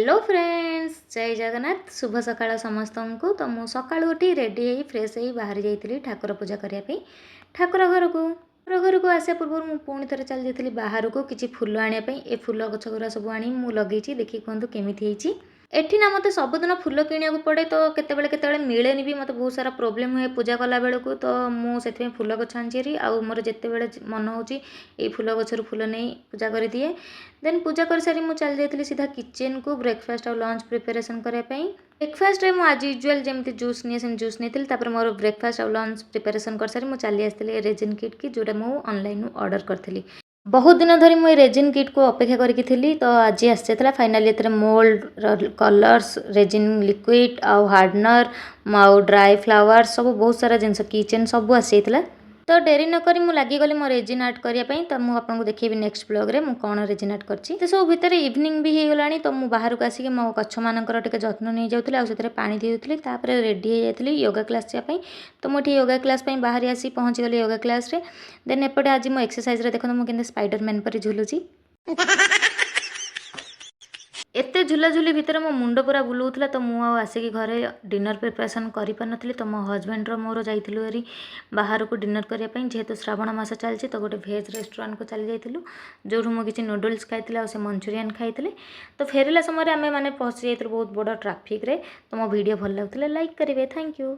Hello friends जय जगन्नाथ शुभ सकाळ समस्त को। तो मु सका उठी रेडी हो फ्रेश हो बाहरी जाइली ठाकुर पूजा करने ठाकुर घर को आसा पूर्व मुझे पुणी थे चली जाइली बाहर को किसी फूल आने ए फूल गछ गुरा सब आनी लगे देखिए कहतु केमी एठी ना मत सबुदिन फूल किणा पड़े तो केते मिलेनि भी मत बहुत सारा प्रोब्लेम हुए पूजा कला बेलू। तो मुझे फूल गछ आनी आउ मोर जिते मन हो फूल गचर फूल नहीं पूजा कर दिए। देन पूजा कर सारी मुझे चली जाइली सीधा किचन को ब्रेकफास्ट और लंच प्रिपरेशन करने। ब्रेकफास्ट में आज यूजुअल जमी जूस नहीं सेम जूस नहीं मोर ब्रेकफास्ट और लंच प्रिपरेशन कर सारी मुझे चली आसती रेजिन किट की जोटा मुझे ऑनलाइन ऑर्डर करी। बहुत दिन धरी मुझे रेजिन किट को अपेक्षा करी तो आज आसी फाइनाली ये मोल्ड कलर्स रेजिन लिक्विड आउ हार्डनर आउ ड्राई फ्लावर सब बहुत सारा जिनस किचेन सब आसी तो डेरी नक मुझे लगिगली मो रेजिन आर्ट करने। तो मुझे आपको देखी नेक्स्ट ब्लॉग रे मुझे कौन रेजिन आर्ट कर सब भितर इवनिंग भी हो गला। तो मुझे बाहर को आसिक मो गछ मानकर टे जत्न नहीं जाऊँगी आते पानी देती रेडी हो जाती योगा क्लास जावाई। तो मुझे योगा क्लास बाहर आसी पहुँची गली योगा क्लास रे। देन एपटे आज मो एक्सरसाइज रे देखो मुझे स्पाइडरमैन पर झुलुची एते झुलाझुली भितर मो मुंड पूरा बुलाऊला। तो मुझे आसिक घरे डिनर प्रिपरेशन कर पारी। तो मो हजबैंड मोर जाइलु हरी बाहर को डिनर करने जेहेतु श्रावण मास चलती तो गोटे भेज रेस्टोरेंट को चली जाइलु जो मुझे किसी नूडल्स खाई से मंचूरियन खाई। तो फेरला समय आम मैंने पहुँची जाइलु बहुत बड़ ट्राफिक रे। तो मो वीडियो भल लगुले लाइक करेंगे। Thank you.